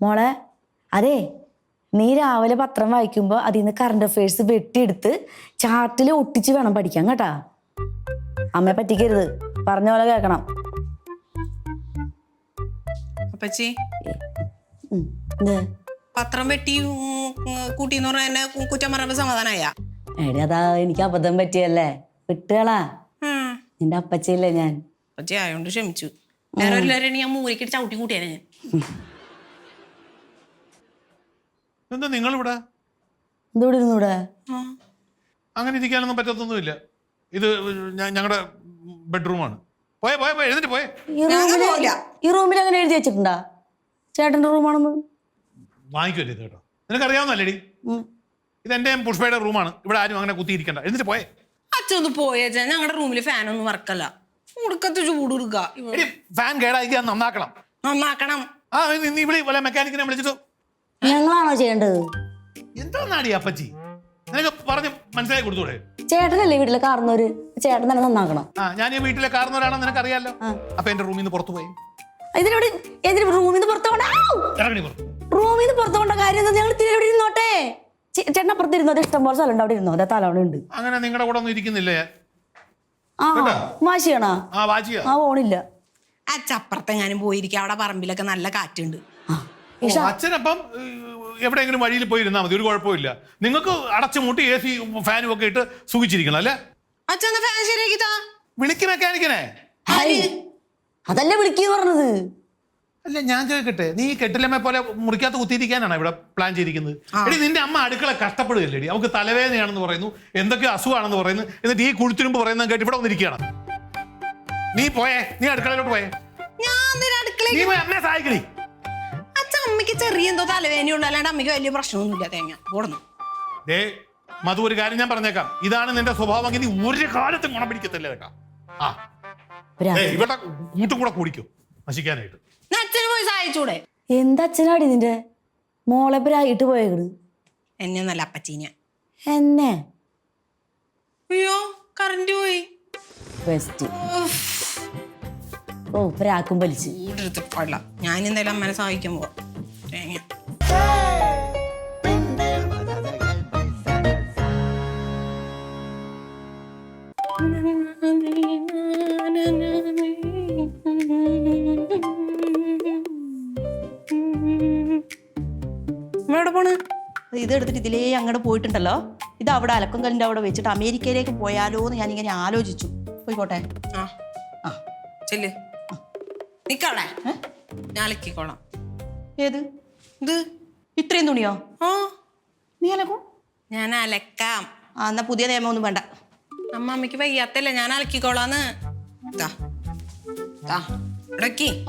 മോളെ അതെ നീ രാവിലെ പത്രം വായിക്കുമ്പോൾ അതിൽ നിന്ന് കറണ്ട് അഫയേഴ്സ് വെട്ടിയെടുത്ത് ചാർട്ടിൽ ഒട്ടിച്ച് വേണം പഠിക്കാൻ കേട്ടാ. അമ്മയെ പറ്റിക്കരുത്, പറഞ്ഞ പോലെ കേൾക്കണം. അപ്പച്ചി പത്രം വെട്ടി കൂട്ടിന്ന് പറഞ്ഞ കുറ്റം പറയുമ്പോ സമാധാനായ? എടി അതാ എനിക്ക് അബദ്ധം പറ്റിയല്ലേ, വിട്ടുകളാ. നിന്റെ അപ്പച്ചയില്ലേ ഞാൻ. അപ്പച്ചി ആയോണ്ട് ക്ഷമിച്ചു. വേറെ എല്ലാവരും ഞാൻ മൂരിക്കിട്ട് ചവിട്ടി കൂട്ടിയാണ് ഞാൻ. എന്താ നിങ്ങളിവിടെ എന്തോടെ ഇരുന്നൂടെ? അങ്ങനെ ഇരിക്കാനൊന്നും പറ്റത്തൊന്നുമില്ല. ഇത് ഞങ്ങളുടെ ബെഡ്റൂമാണ്. പോയെ പോയെ പോയെ എഴുന്നിട്ട് പോയെ. ഈ റൂമിൽ അങ്ങനെ എഴുതി വെച്ചിട്ടുണ്ടാ ചേട്ടന്റെ റൂമാണെന്ന്? വാങ്ങിക്കുമല്ലേ ഇത് കേട്ടോ, നിനക്കറിയാവുന്നല്ലേടി ഇതെന്റെ പുഷ്പയുടെ റൂമാണ്. ഇവിടെ ആരും അങ്ങനെ കുത്തിയിരിക്കണ്ട, എന്നിട്ട് പോയെ. അച്ഛന്ന് പോയേച്ചാ ഞങ്ങളുടെ റൂമില് ഫാനൊന്നും വർക്കല്ല. ഉടുക്കത്ത് ചൂട് കൊടുക്ക. ഫാൻ കേടായി നന്നാക്കണം. നന്നാക്കണം. ആ നീ ഇവിടെ വല്ല മെക്കാനിക്കിനെ വിളിച്ചിട്ടോ. ഞങ്ങളാണോ ചെയ്യേണ്ടത്? എന്താടി അപ്പച്ചി, നിനക്ക് പറഞ്ഞ് മനസ്സിലാക്കി കൊടുത്തൂടെ? ചേട്ടനല്ലേ വീട്ടിലെ കാർന്നോര്, ചേട്ടൻ തന്നെ നന്നാക്കണം. ആ ഞാൻ ഈ വീട്ടിലെ കാരണവരാണെന്ന് നിനക്കറിയാലോ. അപ്പൊ എന്റെ റൂമിൽ നിന്ന് പുറത്തു പോയി. ഇതിനോട് റൂമിൽ നിന്ന് പുറത്തു പോകണ്ട. റൂമിൽ നിന്ന് പുറത്തു പോകേണ്ട കാര്യം എന്താ? ഞങ്ങൾ തിരികെ ഇരുന്നോട്ടെ. ചേട്ടൻ അപ്പുറത്ത് ഇരുന്നോ, ഇഷ്ടം പോലെ സ്ഥലം ഉണ്ട്, അവിടെ ഇരുന്നോ. അതെ തലവണ ഉണ്ട്. അങ്ങനെ നിങ്ങളുടെ കൂടെ ഒന്നും ഇരിക്കുന്നില്ലേ? ആ വാശിയാണോ? ആ ഓണില്ല. അച്ഛപ്പുറത്തെങ്ങാനും പോയിരിക്കും, അവിടെ പറമ്പിലൊക്കെ നല്ല കാറ്റുണ്ട്. അച്ഛനപ്പം എവിടെയെങ്കിലും വഴിയിൽ പോയിരുന്നാ മതി, ഒരു കുഴപ്പമില്ല. നിങ്ങൾക്ക് അടച്ചു മൂട്ടി AC ഫാനും ഒക്കെ ഇട്ട് സുഖിച്ചിരിക്കണം അല്ലേ? അച്ഛൻ ഫാൻ ശരിയാക്കി താ. വിളിക്ക് മെക്കാനിക്കിനെ. അതല്ലേ വിളിക്കുക പറഞ്ഞത്. അല്ല ഞാൻ ചോദിക്കട്ടെ, നീ കെട്ടിലമ്മ പോലെ മുറിക്കാത്ത കുത്തിയിരിക്കാനാണ് ഇവിടെ പ്ലാൻ ചെയ്തിരിക്കുന്നത്? എടി നിന്റെ അമ്മ അടുക്കള കഷ്ടപ്പെടുകയല്ലേടി, അവൾക്ക് തലവേദനയാണെന്ന് പറയുന്നു, എന്തൊക്കെയോ അസുഖമാണെന്ന് പറയുന്നു, എന്നിട്ട് ഈ കുഴിത്തിനുമ്പ് പറയുന്നത് കേട്ട് ഇവിടെ വന്നിരിക്കുകയാണ്. നീ പോയേ, നീ അടുക്കളയിലോട്ട് പോയേ. നീ പോയി അമ്മയെ സഹായിക്കണി. അമ്മയ്ക്ക് ചെറിയ എന്തോ തലവേദനയുള്ളൂ, അല്ലാണ്ട് അമ്മയ്ക്ക് വലിയ പ്രശ്നമൊന്നുമില്ല. തേങ്ങ ഓടുന്നു. മധു, ഒരു കാര്യം ഞാൻ പറഞ്ഞേക്കാം, ഇതാണ് നിന്റെ സ്വഭാവമെങ്കിൽ നീ ഒരു കാലത്തും ഗുണം പിടിക്കത്തില്ല കേട്ടാ. ഇവിടെ കൂട്ടും കൂടെ കൂടിക്കും നശിക്കാനായിട്ട്. അച്ഛന് പോയി സഹായിച്ചൂടെ? എന്താ അച്ഛനാടി നിന്റെ മോളെ പ്രായിട്ട് പോയേക്കണ്? എന്നെ നല്ല അപ്പച്ചീന. എന്നെ? അയ്യോ കറണ്ട് പോയി. ഓ പ്രാക്കും വലിച്ച്. ഞാൻ എന്തായാലും അമ്മനെ സഹായിക്കാൻ പോവാ. തേങ്ങ എവിടെ പോണ്? ഇതെടുത്തിട്ട് ഇതിലേ അങ്ങോട്ട് പോയിട്ടുണ്ടല്ലോ. ഇത് അവിടെ അലക്കും കല്ലിൻ്റെ അവിടെ വെച്ചിട്ട് അമേരിക്കയിലേക്ക് പോയാലോ എന്ന് ഞാനിങ്ങനെ ആലോചിച്ചു. പോയിക്കോട്ടെ. ചെല്ല് നിക്കവിടെ, ഞാൻ അലക്കിക്കോളാം. ഏത് ഇത്? ഇത്രയും തുണിയോ? നീ അലക്കും? ഞാൻ അലക്കാം. എന്നാ പുതിയ നിയമമൊന്നും വേണ്ട. അമ്മയ്ക്ക് വയ്യാത്തല്ലേ, ഞാൻ അലക്കിക്കോളാന്ന്.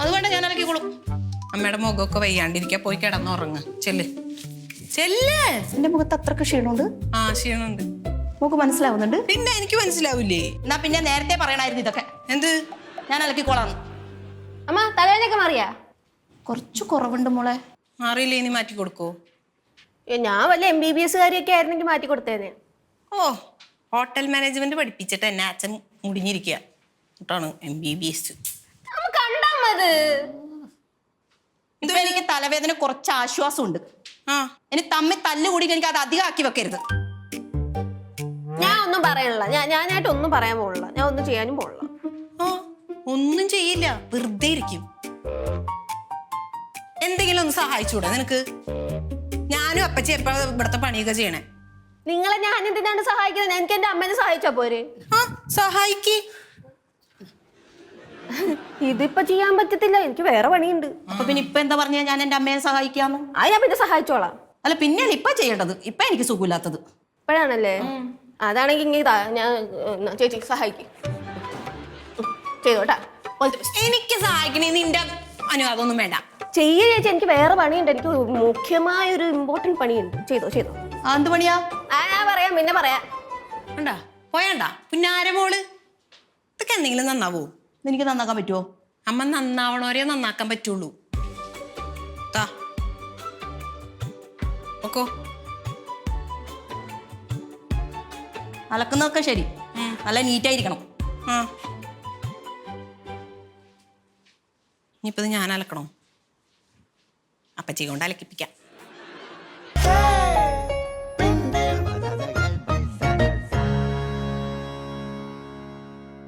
അത് വേണ്ട, ഞാൻ അലക്കിക്കോളും. അമ്മയുടെ മുഖമൊക്കെ വയ്യാണ്ടിരിക്കാ, പോയി കിടന്നുറങ്ങ്. ചെല്ല് ചെല്ല്. എന്റെ മുഖത്ത് അത്രക്ക് ക്ഷീണമുണ്ട്? ആ ക്ഷീണമുണ്ട്. നമുക്ക് മനസ്സിലാവുന്നുണ്ട്. പിന്നെ എനിക്ക് മനസ്സിലാവൂലേ? എന്നാ പിന്നെ നേരത്തെ പറയണായിരുന്നു ഇതൊക്കെ. എന്ത്? ഞാൻ അലക്കിക്കോളാന്ന്. അമ്മ തലവേദനയൊക്കെ മാറിയാ? കുറച്ച് കുറവുണ്ട് മോളെ. മാറിയില്ലേ? ഇനി മാറ്റി കൊടുക്കോ? ഞാൻ വല്ല MBBS കാര്യൊക്കെ ആയിരുന്നെങ്കിൽ മാറ്റി കൊടുത്തേനെ. ഓ, ഹോട്ടൽ മാനേജ്മെന്റ് പഠിപ്പിച്ചിട്ട് എന്നെ അച്ഛൻ മുടിഞ്ഞിരിക്കുക കേട്ടാണ് MBBS. കണ്ടാ മതി. ഇപ്പൊ എനിക്ക് തലവേദന കുറച്ച് ആശ്വാസമുണ്ട്. ഇനി തമ്മിൽ തല്ലുകൂടി എനിക്ക് അത് അധികം ആക്കി വെക്കരുത്. ഞാൻ ഒന്നും പറയണില്ല, ഞാനായിട്ട് ഒന്നും പറയാൻ പോണില്ല, ഞാൻ ഒന്നും ചെയ്യാനും പോണില്ല. ഒന്നും ചെയ്യില്ല, വെറുതെ ഇരിക്കും. എന്തെങ്കിലും ഒന്ന് സഹായിച്ചൂടെ നിനക്ക്? ഞാനും അപ്പച്ചി എപ്പോഴാ ഇവിടുത്തെ പണിയൊക്കെ ചെയ്യണേ. നിങ്ങളെ ഞാൻ എന്തിനാണ് സഹായിക്കുന്നത്? എനിക്ക് എന്റെ അമ്മേനെ സഹായിച്ചാ പോരെ? സഹായിക്ക്. ഇതിപ്പോ ചെയ്യാൻ പറ്റത്തില്ല, എനിക്ക് വേറെ പണിയുണ്ട്. അപ്പൊ പിന്നെ ഇപ്പൊ എന്താ പറഞ്ഞാ ഞാൻ എന്റെ അമ്മയെ സഹായിക്കാന്ന്? അത് ഞാൻ പിന്നെ സഹായിച്ചോളാം. അല്ല പിന്നെയാണ് ഇപ്പൊ ചെയ്യേണ്ടത്. ഇപ്പൊ എനിക്ക് സുഖമില്ലാത്തത്. ഇപ്പോഴാണല്ലേ? അതാണെങ്കിൽ ഞാൻ ചേച്ചി സഹായിക്കും ചെയ്തോട്ടാ. എനിക്ക് സഹായിക്കണേ, നിന്റെ അനുവാദമൊന്നും വേണ്ട. ചെയ്യ ചേച്ചി, എനിക്ക് വേറെ പണിയുണ്ട്. എനിക്ക് മുഖ്യമായ ഒരു ഇമ്പോർട്ടന്റ് പണിയുണ്ട്. ചെയ്തോ. എന്ത് പണിയാ? ഞാൻ പറയാം, പിന്നെ പറയാം. ഉണ്ടാ പോയണ്ട പുന്നാര മോള്. ഇതൊക്കെ എന്തെങ്കിലും നന്നാവോ? എനിക്ക് നന്നാക്കാൻ പറ്റുമോ? അമ്മ നന്നാവണവരെ നന്നാക്കാൻ പറ്റുള്ളൂ. അലക്കുന്നതൊക്കെ ശരി, നല്ല നീറ്റായിരിക്കണം. ഇനിയിപ്പത് ഞാൻ അലക്കണോ? അപ്പച്ചി കൊണ്ട് അലക്കിപ്പിക്കാം.